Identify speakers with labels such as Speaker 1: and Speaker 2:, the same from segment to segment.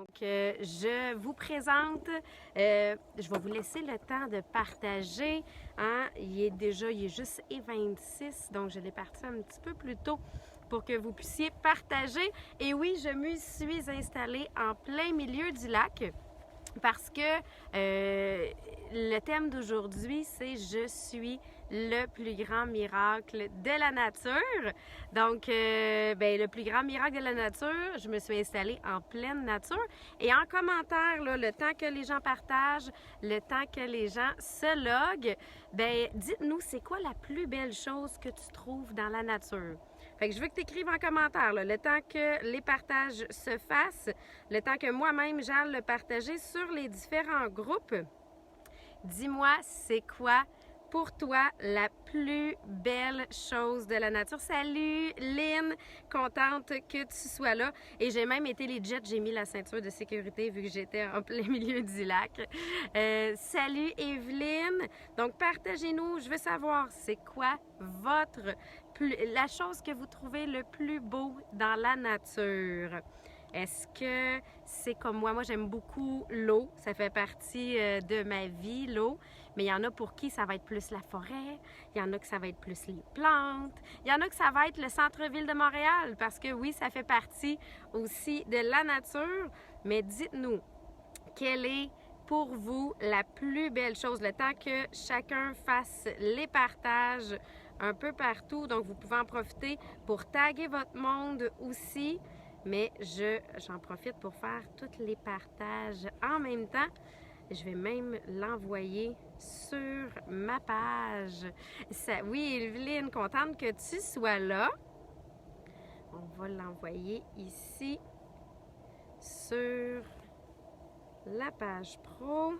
Speaker 1: Donc, je vous présente, je vais vous laisser le temps de partager. Hein? Il est juste 26, donc je l'ai parti un petit peu plus tôt pour que vous puissiez partager. Et oui, je me suis installée en plein milieu du lac parce que le thème d'aujourd'hui, c'est « Je suis le plus grand miracle de la nature ». Donc, le plus grand miracle de la nature, je me suis installée en pleine nature. Et en commentaire, là, le temps que les gens partagent, le temps que les gens se loguent, dites-nous, c'est quoi la plus belle chose que tu trouves dans la nature? Fait que je veux que tu écrives en commentaire, là, le temps que les partages se fassent, le temps que moi-même j'aille le partager sur les différents groupes. Dis-moi, c'est quoi pour toi la plus belle chose de la nature? Salut Lynn, contente que tu sois là. Et j'ai même été legit, j'ai mis la ceinture de sécurité vu que j'étais en plein milieu du lac. Salut Evelyne. Donc partagez-nous, je veux savoir c'est quoi la chose que vous trouvez le plus beau dans la nature. Est-ce que c'est comme moi? Moi, j'aime beaucoup l'eau. Ça fait partie de ma vie, l'eau. Mais il y en a pour qui ça va être plus la forêt. Il y en a que ça va être plus les plantes. Il y en a que ça va être le centre-ville de Montréal. Parce que oui, ça fait partie aussi de la nature. Mais dites-nous, quelle est pour vous la plus belle chose? Le temps que chacun fasse les partages un peu partout. Donc, vous pouvez en profiter pour taguer votre monde aussi. Mais j'en profite pour faire tous les partages en même temps. Je vais même l'envoyer sur ma page. Oui, Evelyne, contente que tu sois là. On va l'envoyer ici sur la page pro.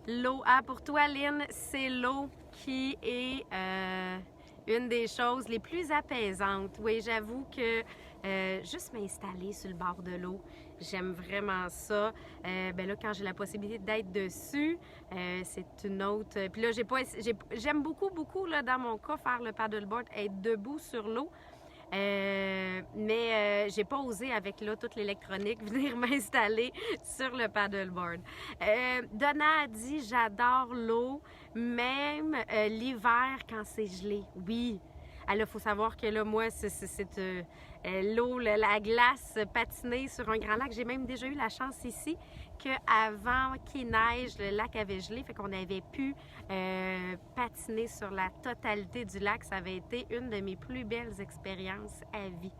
Speaker 1: L'eau. Ah, pour toi, Lynn, c'est l'eau qui est une des choses les plus apaisantes. Oui, j'avoue que juste m'installer sur le bord de l'eau, j'aime vraiment ça. Là, quand j'ai la possibilité d'être dessus, c'est une autre. Puis là, j'aime beaucoup là, dans mon cas, faire le paddleboard, être debout sur l'eau. J'ai pas osé avec là toute l'électronique venir m'installer sur le paddleboard. Donna a dit j'adore l'eau, même l'hiver quand c'est gelé. Oui. Alors, il faut savoir que là, moi, c'est l'eau, la glace patinée sur un grand lac. J'ai même déjà eu la chance ici qu'avant qu'il neige, le lac avait gelé, fait qu'on avait pu patiner sur la totalité du lac. Ça avait été une de mes plus belles expériences à vie.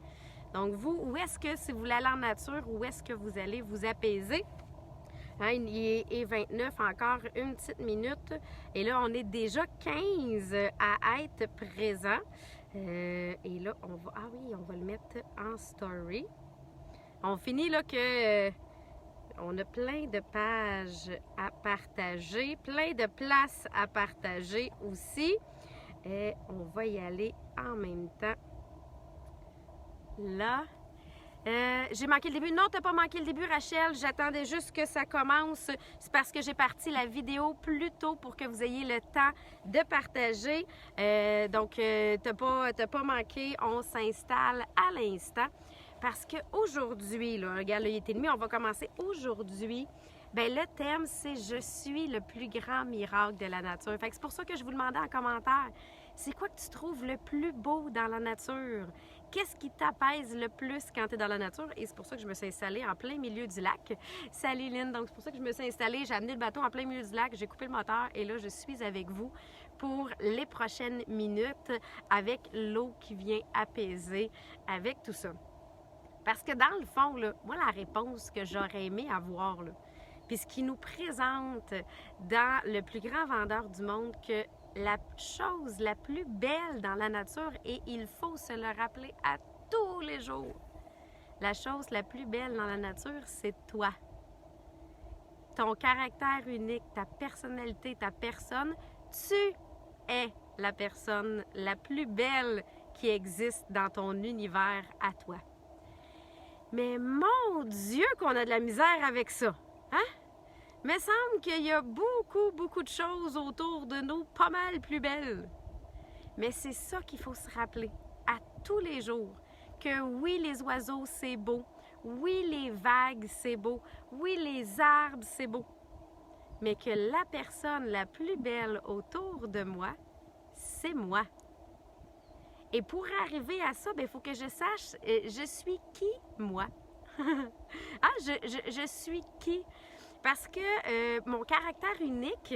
Speaker 1: Donc, vous, où est-ce que, si vous voulez aller en nature, où est-ce que vous allez vous apaiser? Hein, il est 29, encore une petite minute. Et là, on est déjà 15 à être présents. Et là, on va le mettre en story. On finit là que on a plein de pages à partager, plein de places à partager aussi. Et on va y aller en même temps. Là. J'ai manqué le début. Non, t'as pas manqué le début, Rachel. J'attendais juste que ça commence. C'est parce que j'ai parti la vidéo plus tôt pour que vous ayez le temps de partager. Donc, t'as pas manqué. On s'installe à l'instant. Parce qu'aujourd'hui, là, regarde, il est et demi, on va commencer aujourd'hui. Le thème, c'est « Je suis le plus grand miracle de la nature ». Fait que c'est pour ça que je vous demandais en commentaire, c'est quoi que tu trouves le plus beau dans la nature? Qu'est-ce qui t'apaise le plus quand tu es dans la nature? Et c'est pour ça que je me suis installée en plein milieu du lac. Salut Lynn, donc c'est pour ça que je me suis installée. J'ai amené le bateau en plein milieu du lac, j'ai coupé le moteur et là, je suis avec vous pour les prochaines minutes avec l'eau qui vient apaiser, avec tout ça. Parce que dans le fond, là, moi, la réponse que j'aurais aimé avoir, là, puis ce qui nous présente dans le plus grand vendeur du monde, que la chose la plus belle dans la nature, et il faut se le rappeler à tous les jours, la chose la plus belle dans la nature, c'est toi. Ton caractère unique, ta personnalité, ta personne, tu es la personne la plus belle qui existe dans ton univers à toi. Mais mon Dieu qu'on a de la misère avec ça, hein? Mais semble qu'il y a beaucoup de choses autour de nous pas mal plus belles. Mais c'est ça qu'il faut se rappeler à tous les jours, que oui, les oiseaux, c'est beau. Oui, les vagues, c'est beau. Oui, les arbres, c'est beau. Mais que la personne la plus belle autour de moi, c'est moi. Et pour arriver à ça, il faut que je sache, je suis qui, moi? Je suis qui? Parce que mon caractère unique,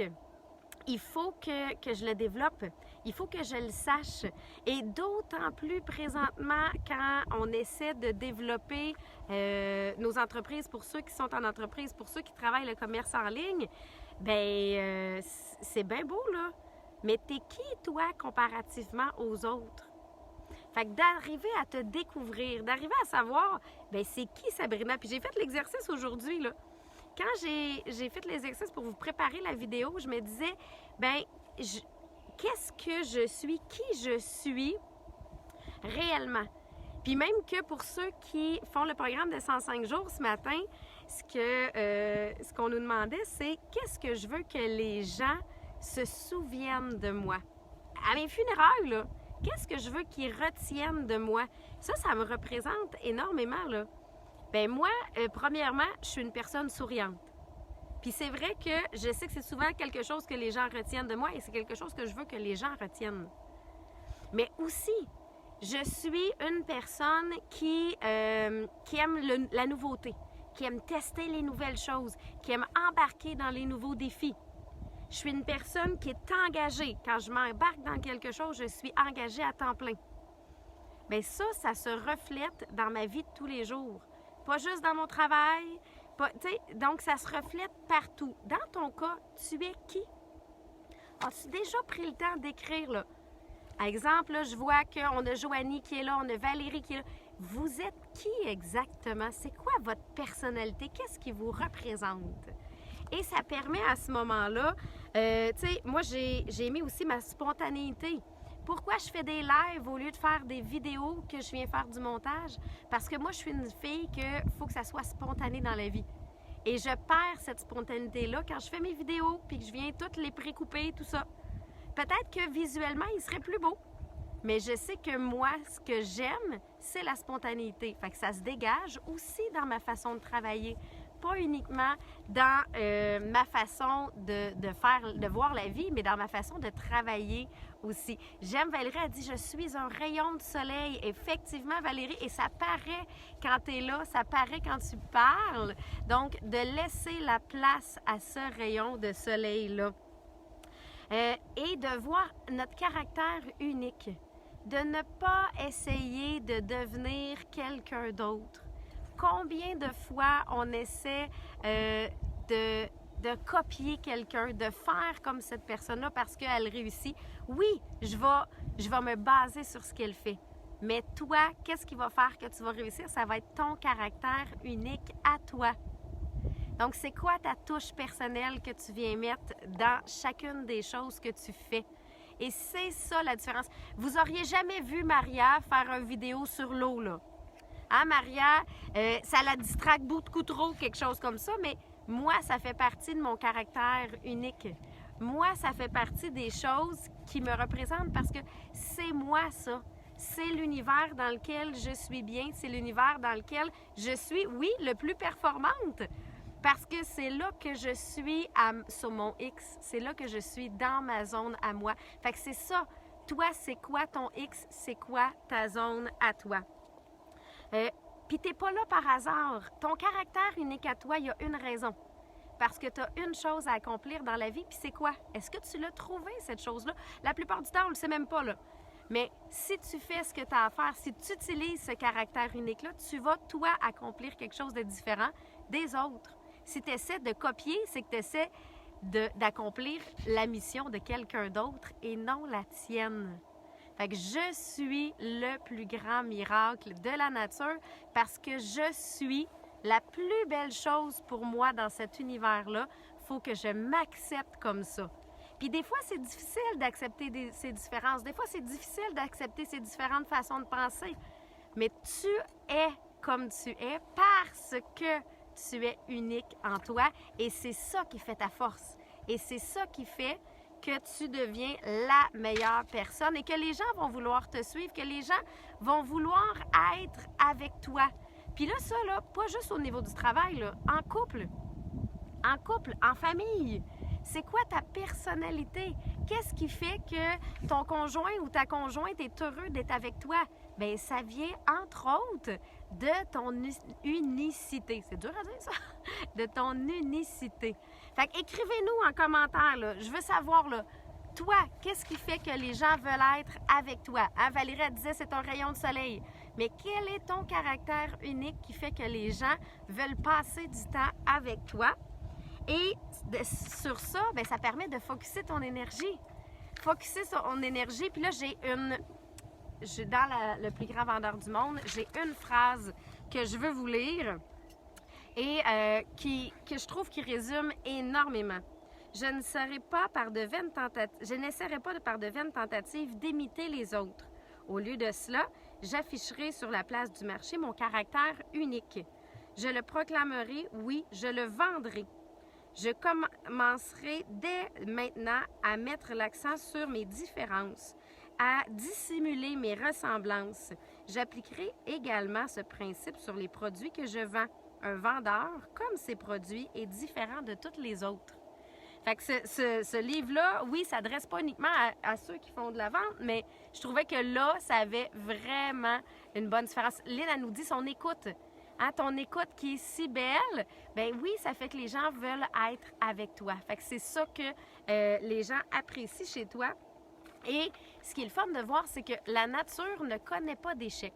Speaker 1: il faut que je le développe. Il faut que je le sache. Et d'autant plus présentement quand on essaie de développer nos entreprises pour ceux qui sont en entreprise, pour ceux qui travaillent le commerce en ligne, c'est bien beau, là. Mais t'es qui, toi, comparativement aux autres? Fait que d'arriver à te découvrir, d'arriver à savoir, c'est qui Sabrina? Puis j'ai fait l'exercice aujourd'hui, là. Quand j'ai fait l'exercice pour vous préparer la vidéo, je me disais, qu'est-ce que je suis? Qui je suis réellement? Puis même que pour ceux qui font le programme de 105 jours ce matin, ce qu'on nous demandait, c'est qu'est-ce que je veux que les gens se souviennent de moi? À mes funérailles, là, qu'est-ce que je veux qu'ils retiennent de moi? Ça me représente énormément, là. Moi, premièrement, je suis une personne souriante. Puis c'est vrai que je sais que c'est souvent quelque chose que les gens retiennent de moi et c'est quelque chose que je veux que les gens retiennent. Mais aussi, je suis une personne qui aime la nouveauté, qui aime tester les nouvelles choses, qui aime embarquer dans les nouveaux défis. Je suis une personne qui est engagée. Quand je m'embarque dans quelque chose, je suis engagée à temps plein. Ça se reflète dans ma vie de tous les jours. Pas juste dans mon travail. Donc, ça se reflète partout. Dans ton cas, tu es qui? As-tu déjà pris le temps d'écrire, là? Par exemple, là, je vois qu'on a Joanie qui est là, on a Valérie qui est là. Vous êtes qui exactement? C'est quoi votre personnalité? Qu'est-ce qui vous représente? Et ça permet à ce moment-là, moi, j'ai aimé aussi ma spontanéité. Pourquoi je fais des lives au lieu de faire des vidéos que je viens faire du montage? Parce que moi, je suis une fille qu'il faut que ça soit spontané dans la vie. Et je perds cette spontanéité-là quand je fais mes vidéos puis que je viens toutes les précouper, tout ça. Peut-être que visuellement, il serait plus beau. Mais je sais que moi, ce que j'aime, c'est la spontanéité. Fait que ça se dégage aussi dans ma façon de travailler. Pas uniquement dans ma façon de voir la vie, mais dans ma façon de travailler aussi. J'aime, Valérie a dit, je suis un rayon de soleil. Effectivement, Valérie, et ça paraît quand tu es là, ça paraît quand tu parles. Donc, de laisser la place à ce rayon de soleil-là. Et de voir notre caractère unique. De ne pas essayer de devenir quelqu'un d'autre. Combien de fois on essaie de copier quelqu'un, de faire comme cette personne-là parce qu'elle réussit? Oui, je vais me baser sur ce qu'elle fait. Mais toi, qu'est-ce qui va faire que tu vas réussir? Ça va être ton caractère unique à toi. Donc, c'est quoi ta touche personnelle que tu viens mettre dans chacune des choses que tu fais? Et c'est ça la différence. Vous auriez jamais vu Maria faire une vidéo sur l'eau, là. Hein, Maria, ça la distraque beaucoup trop, quelque chose comme ça, mais moi, ça fait partie de mon caractère unique. Moi, ça fait partie des choses qui me représentent parce que c'est moi, ça. C'est l'univers dans lequel je suis bien, c'est l'univers dans lequel je suis, oui, le plus performante. Parce que c'est là que je suis sur mon X, c'est là que je suis dans ma zone à moi. Fait que c'est ça. Toi, c'est quoi ton X? C'est quoi ta zone à toi? Puis t'es pas là par hasard. Ton caractère unique à toi, il y a une raison. Parce que tu as une chose à accomplir dans la vie, puis c'est quoi? Est-ce que tu l'as trouvé, cette chose-là? La plupart du temps, on le sait même pas, là. Mais si tu fais ce que tu as à faire, si tu utilises ce caractère unique-là, tu vas, toi, accomplir quelque chose de différent des autres. Si tu essaies de copier, c'est que tu essaies d'accomplir la mission de quelqu'un d'autre et non la tienne. Fait que je suis le plus grand miracle de la nature parce que je suis la plus belle chose pour moi dans cet univers-là. Il faut que je m'accepte comme ça. Puis des fois, c'est difficile d'accepter ces différences. Des fois, c'est difficile d'accepter ces différentes façons de penser. Mais tu es comme tu es parce que tu es unique en toi et c'est ça qui fait ta force. Et c'est ça qui fait que tu deviens la meilleure personne et que les gens vont vouloir te suivre, que les gens vont vouloir être avec toi. Puis là, ça, là, pas juste au niveau du travail, là, en couple, en famille. C'est quoi ta personnalité? Qu'est-ce qui fait que ton conjoint ou ta conjointe est heureux d'être avec toi? Bien, ça vient, entre autres, de ton unicité. C'est dur à dire, ça? De ton unicité. Fait qu'écrivez-nous en commentaire, là. Je veux savoir, là, toi, qu'est-ce qui fait que les gens veulent être avec toi? Hein, Valérie, elle disait, c'est un rayon de soleil. Mais quel est ton caractère unique qui fait que les gens veulent passer du temps avec toi? Et sur ça, bien, ça permet de focusser ton énergie. Focusser sur ton énergie. Puis là, dans le plus grand vendeur du monde, j'ai une phrase que je veux vous lire et que je trouve qui résume énormément. Je n'essaierai pas par de vaines tentatives d'imiter les autres. Au lieu de cela, j'afficherai sur la place du marché mon caractère unique. Je le proclamerai, oui, je le vendrai. Je commencerai dès maintenant à mettre l'accent sur mes différences, à dissimuler mes ressemblances. J'appliquerai également ce principe sur les produits que je vends. Un vendeur, comme ses produits, est différent de tous les autres. Fait que ce livre-là, oui, ça s'adresse pas uniquement à ceux qui font de la vente, mais je trouvais que là, ça avait vraiment une bonne différence. Lynn, elle nous dit son écoute. Hein, ton écoute qui est si belle, ben oui, ça fait que les gens veulent être avec toi. Fait que c'est ça que les gens apprécient chez toi. Et ce qui est le fun de voir, c'est que la nature ne connaît pas d'échec.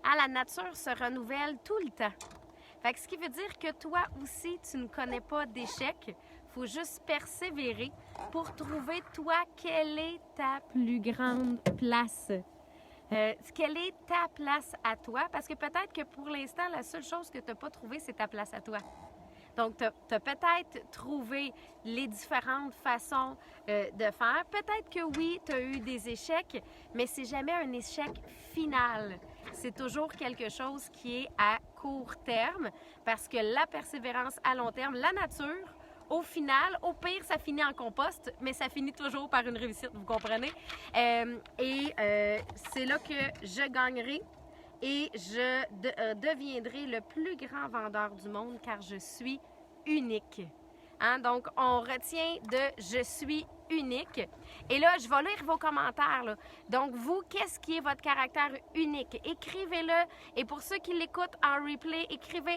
Speaker 1: Hein, la nature se renouvelle tout le temps. Fait que ce qui veut dire que toi aussi, tu ne connais pas d'échec. Il faut juste persévérer pour trouver, toi, quelle est ta plus grande place. Quelle est ta place à toi? Parce que peut-être que pour l'instant, la seule chose que tu n'as pas trouvée, c'est ta place à toi. Donc, tu as peut-être trouvé les différentes façons de faire. Peut-être que oui, tu as eu des échecs, mais c'est jamais un échec final. C'est toujours quelque chose qui est à court terme parce que la persévérance à long terme, la nature, au final, au pire, ça finit en compost, mais ça finit toujours par une réussite, vous comprenez? C'est là que je gagnerai et je deviendrai le plus grand vendeur du monde car je suis unique. Hein? Donc, on retient de « je suis unique ». Et là, je vais lire vos commentaires, là. Donc, vous, qu'est-ce qui est votre caractère unique? Écrivez-le. Et pour ceux qui l'écoutent en replay, écrivez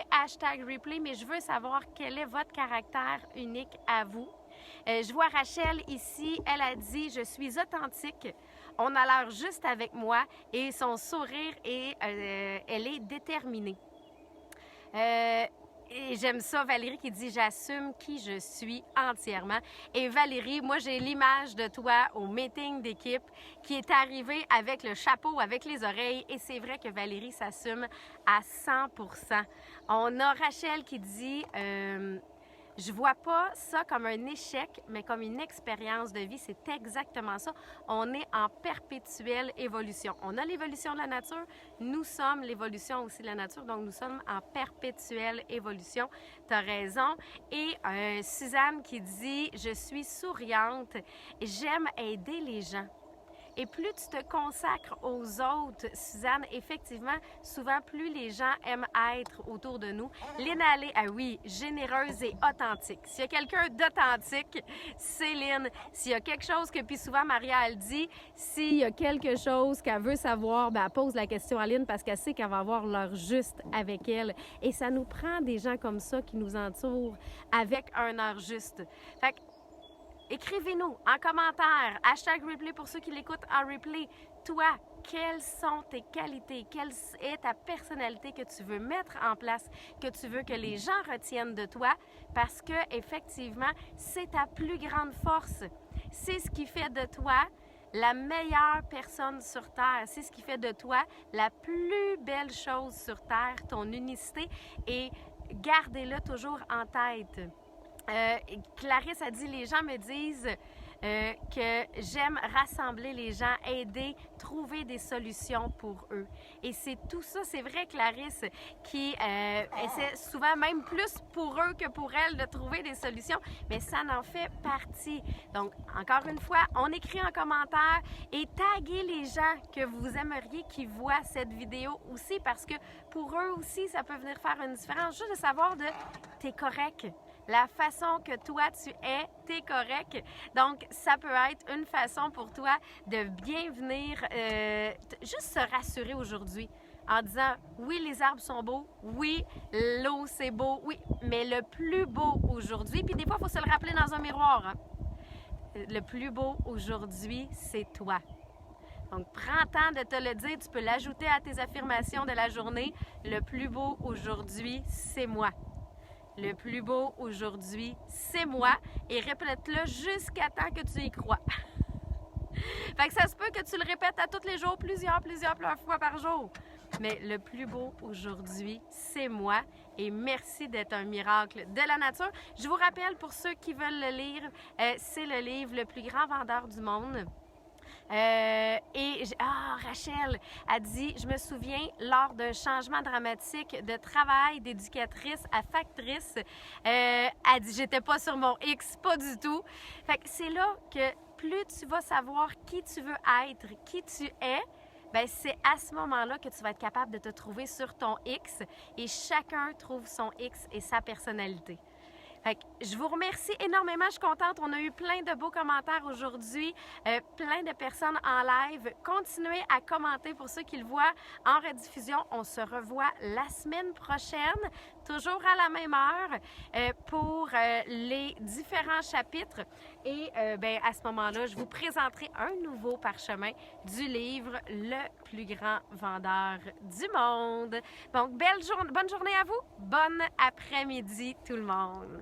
Speaker 1: #replay, mais je veux savoir quel est votre caractère unique à vous. Je vois Rachel ici, elle a dit « Je suis authentique ». On a l'air juste avec moi et son sourire, elle est déterminée. Et j'aime ça, Valérie qui dit « J'assume qui je suis entièrement ». Et Valérie, moi j'ai l'image de toi au meeting d'équipe qui est arrivée avec le chapeau, avec les oreilles. Et c'est vrai que Valérie s'assume à 100%. On a Rachel qui dit je vois pas ça comme un échec, mais comme une expérience de vie. C'est exactement ça. On est en perpétuelle évolution. On a l'évolution de la nature. Nous sommes l'évolution aussi de la nature. Donc, nous sommes en perpétuelle évolution. Tu as raison. Et Suzanne qui dit « Je suis souriante. J'aime aider les gens ». Et plus tu te consacres aux autres, Suzanne, effectivement, souvent, plus les gens aiment être autour de nous. Lynn Allé, ah oui, généreuse et authentique. S'il y a quelqu'un d'authentique, c'est Lynn. S'il y a quelque chose que, puis souvent, Maria, elle dit, s'il y a quelque chose qu'elle veut savoir, ben, elle pose la question à Lynn parce qu'elle sait qu'elle va avoir l'heure juste avec elle. Et ça nous prend des gens comme ça qui nous entourent avec un heure juste. Fait que, écrivez-nous en commentaire, #replay pour ceux qui l'écoutent en replay. Toi, quelles sont tes qualités? Quelle est ta personnalité que tu veux mettre en place, que tu veux que les gens retiennent de toi? Parce que, effectivement, c'est ta plus grande force. C'est ce qui fait de toi la meilleure personne sur Terre. C'est ce qui fait de toi la plus belle chose sur Terre, ton unicité. Et gardez-le toujours en tête. Clarisse a dit, les gens me disent, que j'aime rassembler les gens, aider, trouver des solutions pour eux. Et c'est tout ça, c'est vrai, Clarisse, qui essaie souvent même plus pour eux que pour elles de trouver des solutions, mais ça en fait partie. Donc, encore une fois, on écrit en commentaire et taguez les gens que vous aimeriez qu'ils voient cette vidéo aussi, parce que pour eux aussi, ça peut venir faire une différence. Juste de savoir de « t'es correct ». La façon que toi tu es, t'es correct. Donc, ça peut être une façon pour toi de bien venir, juste se rassurer aujourd'hui en disant oui, les arbres sont beaux, oui, l'eau c'est beau, oui, mais le plus beau aujourd'hui, puis des fois, il faut se le rappeler dans un miroir, hein? Le plus beau aujourd'hui, c'est toi. Donc, prends le temps de te le dire, tu peux l'ajouter à tes affirmations de la journée. Le plus beau aujourd'hui, c'est moi. Le plus beau aujourd'hui, c'est moi. Et répète-le jusqu'à temps que tu y crois. Fait que ça se peut que tu le répètes à tous les jours, plusieurs fois par jour. Mais le plus beau aujourd'hui, c'est moi. Et merci d'être un miracle de la nature. Je vous rappelle, pour ceux qui veulent le lire, c'est le livre Le plus grand vendeur du monde. Rachel a dit, je me souviens, lors d'un changement dramatique de travail d'éducatrice à factrice, elle dit, j'étais pas sur mon X, pas du tout. Fait que c'est là que plus tu vas savoir qui tu veux être, qui tu es, ben c'est à ce moment-là que tu vas être capable de te trouver sur ton X, et chacun trouve son X et sa personnalité. Fait que je vous remercie énormément, je suis contente. On a eu plein de beaux commentaires aujourd'hui, plein de personnes en live. Continuez à commenter pour ceux qui le voient en rediffusion. On se revoit la semaine prochaine, toujours à la même heure, pour les différents chapitres. Et à ce moment-là, je vous présenterai un nouveau parchemin du livre Le plus grand vendeur du monde. Donc, bonne journée à vous, bon après-midi tout le monde.